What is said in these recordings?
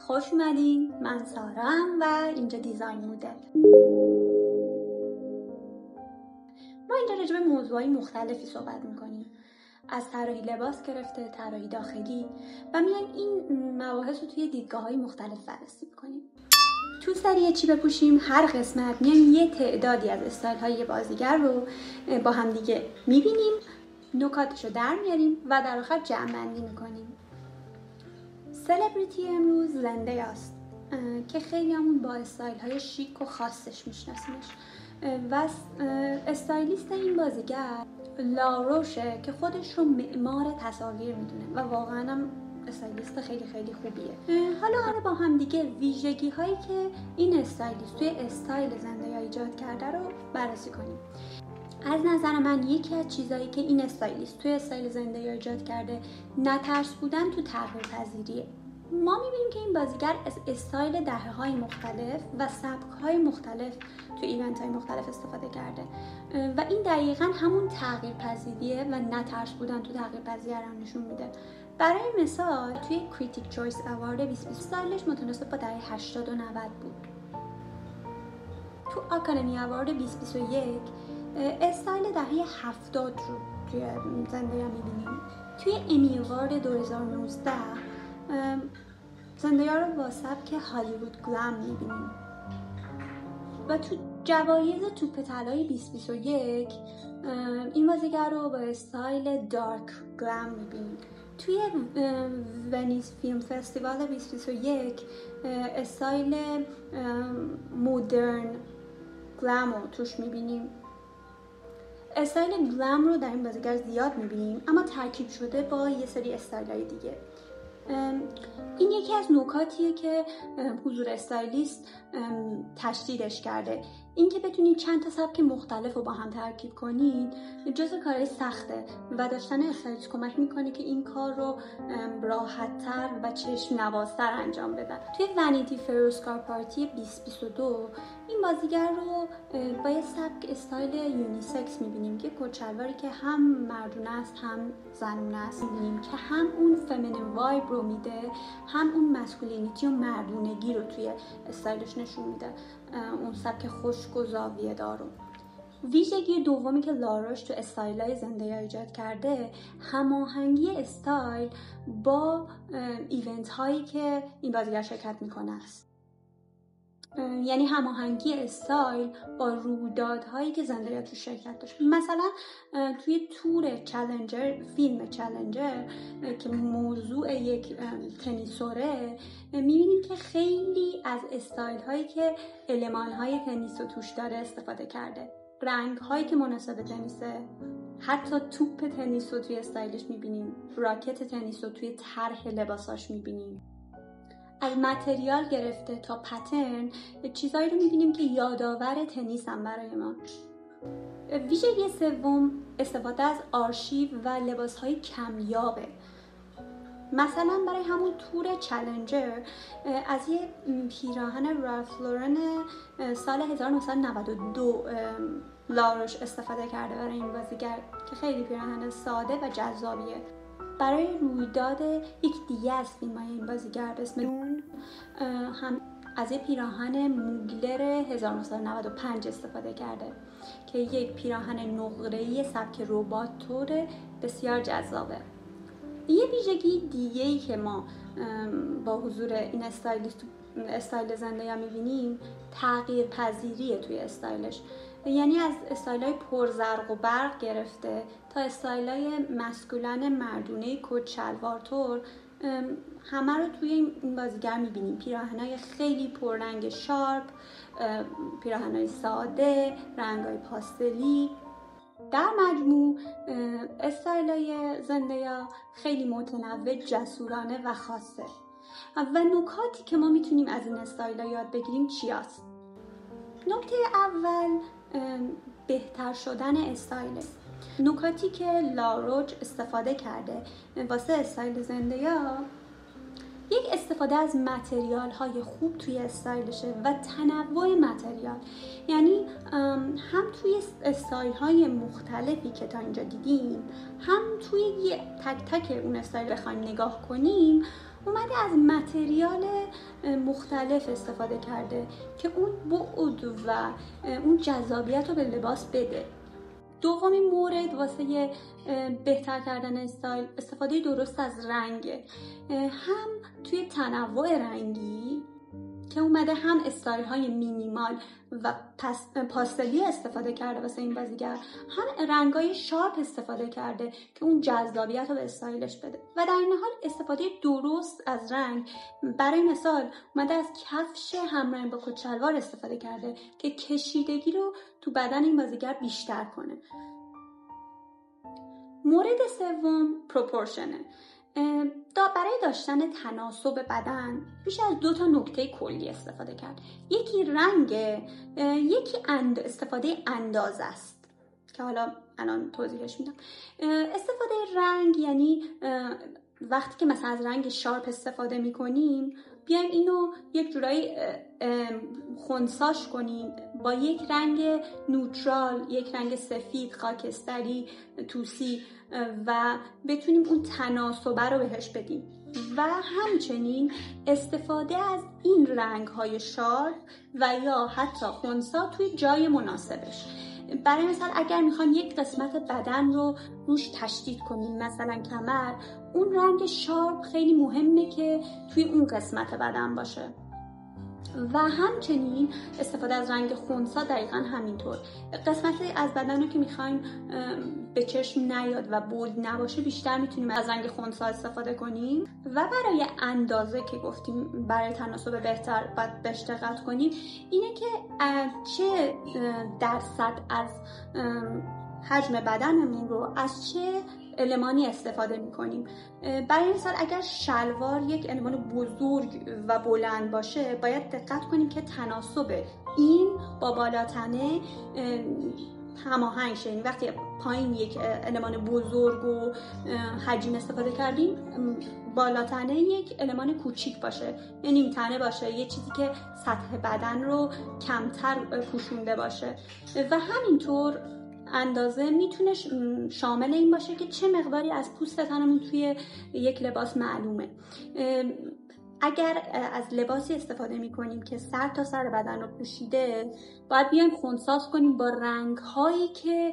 خوش اومدین. من سارام و اینجا دیزاین مدل. ما اینجا راجع به موضوعای مختلفی صحبت میکنیم، از طراحی لباس گرفته طراحی داخلی و میایم این مباحث رو توی دیدگاه‌های مختلف بررسی میکنیم. تو سری چی بپوشیم هر قسمت میایم یه تعدادی از استایل‌های بازیگر رو با هم دیگه میبینیم، نکاتش رو در میاریم و در آخر جمع‌بندی میکنیم. سلبریتی امروز زندیاست که خیلی همون با استایل‌های شیک و خاصش میشناسیمش و استایلیست این بازیگر لاروشه که خودش رو معمار تصاویر میدونه و واقعا هم استایلیست خیلی خوبیه. حالا با هم دیگه ویژگی هایی که این استایلیست توی استایل زندیا ایجاد کرده رو بررسی کنیم. از نظر من یکی از چیزایی که این استایلیست توی استایل زندیا ایجاد کرده نترس بودن تو تغییر پذیریه. ما میبینیم که این بازیگر از استایل دهه‌های مختلف و سبک‌های مختلف تو ایونت‌های مختلف استفاده کرده و این دقیقاً همون تغییر پذیریه و نترس بودن تو تغییر پذیری رو نشون میده. برای مثال توی کریتیک چویس اوارد 2020 استایلش متناسب با دهه 80 و 90 بود. تو آکادمی اوارد 2021 استایل دهه 70 رو توی زندیا میبینیم. توی امی اوارد 2019 زندیا رو با سبک هالیوود گلم میبینیم و تو جوایز توپ طلای 2021 این بازیگر رو با استایل دارک گلم میبینیم. توی ونیز فیلم فستیوال 2021 استایل مدرن گلم رو توش میبینیم. استایل گلم رو در این بازیگر زیاد میبینیم اما ترکیب شده با یه سری استایل‌های دیگه. این یکی از نکاتیه که حضور استایلیست تشدیدش کرده. اینکه بتونید چند تا سبک مختلف رو با هم ترکیب کنید جزو کارهای سخته و داشتن استایلیست کمک میکنه که این کار رو راحت‌تر و چشم نوازتر انجام بدن. توی ونیتی فیر اسکار پارتی 2022 این بازیگر رو با یه سبک استایل یونیسکس میبینیم که کت‌شلواری که هم مردونه است هم زنونه است میبینیم که هم اون فمینین وایب رو میده هم اون مسکولینیتی و مردونگی رو توی استایلش نشون میده، اون سبک خشک و زاویه دارو. ویژگی دومی که لاروش تو استایل‌های زندیا ایجاد کرده هماهنگی استایل با ایونت هایی که این بازیگر شرکت میکنه است. یعنی هماهنگی استایل با رویدادهایی که زندیا تو شرکت داشت. مثلا توی تور چالنجر، فیلم چالنجر که موضوع یک تنیسوره، میبینیم که خیلی از استایل هایی که المان های تنیس رو توش داره استفاده کرده. رنگ هایی که مناسب تنیسه، حتی توپ تنیس رو توی استایلش میبینیم، راکت تنیس رو توی طرح لباساش میبینیم. از متریال گرفته تا پترن چیزایی رو میبینیم که یادآور تنیس هم برای ما. ویژگی سوم استفاده از آرشیو و لباسهای کمیابه. مثلا برای همون تور چالنجر از یه پیراهن رالف لورن سال 1992 لاروش استفاده کرده برای این بازیگر که خیلی پیراهن ساده و جذابیه. برای رویداد یک دیگه از فیلم‌های این بازیگر به اسم دون هم از یه پیراهن موگلر 1995 استفاده کرده که یک پیراهن نقره‌ای سبک رباتور بسیار جذابه. یه ویژگی دیگه‌ای که ما با حضور این استایل زندیا می‌بینیم تغییر پذیریه توی استایلش. یعنی از استایل‌های پرزرق و برق گرفته تا استایل‌های مسکولن مردونه کت شلوار تور همه رو توی این بازیگر می‌بینیم. پیراهن‌های خیلی پررنگ شارپ، پیراهن‌های ساده، رنگ‌های پاستلی. در مجموع استایل‌های زندیا خیلی متنوع، جسورانه و خاصه. و نکاتی که ما میتونیم از این استایل‌ها یاد بگیریم چی هست؟ نکته اول بهتر شدن استایل. نکاتی که لاروش استفاده کرده واسه استایل زندیا، یک استفاده از متریال های خوب توی استایلشه و تنوع متریال. یعنی هم توی استایل های مختلفی که تا اینجا دیدیم، هم توی تک تک اون استایل بخوایم نگاه کنیم، اومده از متریال مختلف استفاده کرده که اون بعد و اون جذابیت رو به لباس بده. دومین مورد واسه بهتر کردن استایل استفاده درست از رنگ، هم توی تنوع رنگی که اومده هم استایل های مینیمال و پاستلی استفاده کرده واسه این بازیگر، هم رنگای شارپ استفاده کرده که اون جذابیت رو به استایلش بده. و در این حال استفاده درست از رنگ، برای مثال اومده از کفش همرنگ با کت شلوار استفاده کرده که کشیدگی رو تو بدن این بازیگر بیشتر کنه. مورد سوم پروپورشنه. برای داشتن تناسب بدن بیش از 2 نکته کلی استفاده کرد. یکی رنگ، یکی استفاده اندازه است که حالا الان توضیحش میدم. استفاده رنگ یعنی وقتی که مثلا از رنگ شارپ استفاده میکنیم، بیایم اینو یک جورایی خنثاش کنیم با یک رنگ نوترال، یک رنگ سفید، خاکستری، توسی و بتونیم اون تناسبه رو بهش بدیم. و همچنین استفاده از این رنگ‌های شارپ و یا حتی خنثی توی جای مناسبش. برای مثال اگر میخوایم یک قسمت بدن رو روش تشدید کنیم، مثلا کمر، اون رنگ شارپ خیلی مهمه که توی اون قسمت بدن باشه. و همچنین استفاده از رنگ خنثی دقیقا همینطور. قسمتی از بدن رو که میخوایم به چشم نیاد و بولد نباشه بیشتر میتونیم از رنگ خنثی استفاده کنیم. و برای اندازه که گفتیم برای تناسب بهتر باید بهش دقت کنیم، اینه که چه درصد از حجم بدنمون رو از چه المانی استفاده میکنیم. برای مثال اگر شلوار یک المان بزرگ و بلند باشه، باید دقت کنیم که تناسب این با بالاتنه هماهنگ شه. یعنی وقتی پایین یک المان بزرگ و حجم استفاده کردیم، بالاتنه یک المان کوچیک باشه، یعنی نیم تنه باشه، یه چیزی که سطح بدن رو کمتر پوشونده باشه. و همینطور اندازه میتونه شامل این باشه که چه مقداری از پوست تنمون توی یک لباس معلومه. اگر از لباسی استفاده میکنیم که سر تا سر بدن رو پوشیده، باید بیایم خنثی کنیم با رنگ هایی که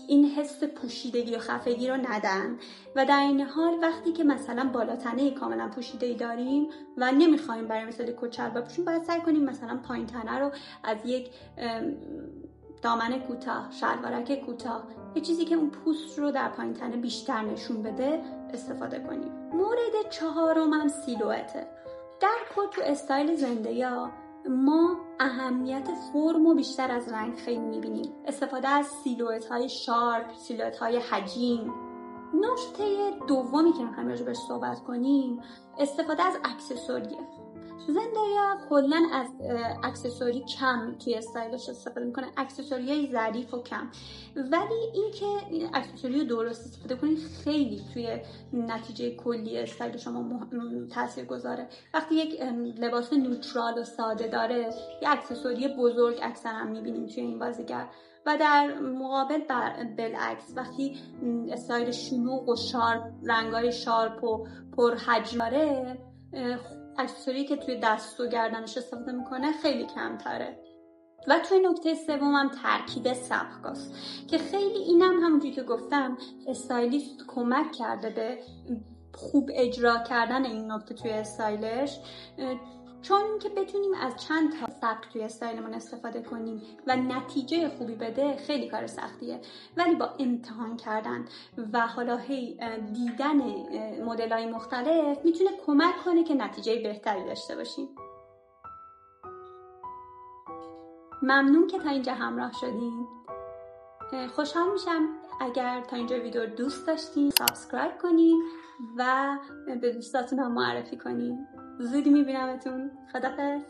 این حس پوشیدگی و خفگی رو ندن. و در این حال وقتی که مثلا بالاتنه کاملا پوشیده‌ای داریم و نمیخوایم برای مثال کت شلوار بپوشیم، باید سعی کنیم مثلا پایین تنه رو از یک دامن کوتاه، شلوارک کوتاه، یه چیزی که اون پوست رو در پایین تنه بیشتر نشون بده استفاده کنیم. مورد چهارم سیلوئته. در کل تو استایل زنده‌یا ما اهمیت فرم رو بیشتر از رنگ خیلی میبینیم. استفاده از سیلوئت های شارپ، سیلوئت های حجیم. نکته دومی که میخوایم راجع بهش صحبت کنیم استفاده از اکسسوریه. زنده‌یا کلاً از اکسسوری کم توی استایلش استفاده میکنه، اکسسوریای ظریف و کم. ولی اینکه اکسسوری رو درست استفاده کنید خیلی توی نتیجه کلی استایل شما تاثیر گذاره. وقتی یک لباس نوترال و ساده داره، یه اکسسوری بزرگ اکثرا میبینیم توی این بازیگر. و در مقابل بالعکس وقتی استایل شلوغ و شارپ، رنگای شارپ و پرحجم داره، اکسسوری که توی دست و گردنش استفاده میکنه خیلی کمتره. و توی نکته سومم ترکیب سبکاست که خیلی اینم همونجوری که گفتم استایلیست کمک کرده به خوب اجرا کردن این نکته توی استایلش، چون که بتونیم از چند تا سبک توی استایلمون استفاده کنیم و نتیجه خوبی بده خیلی کار سختیه. ولی با امتحان کردن و حالا دیدن مدل‌های مختلف میتونه کمک کنه که نتیجه بهتری داشته باشیم. ممنون که تا اینجا همراه شدین. خوشحال میشم اگر تا اینجا ویدیو رو دوست داشتین سابسکرایب کنین و به دوستاتون هم معرفی کنین. زودی میبینمتون. خداحافظ.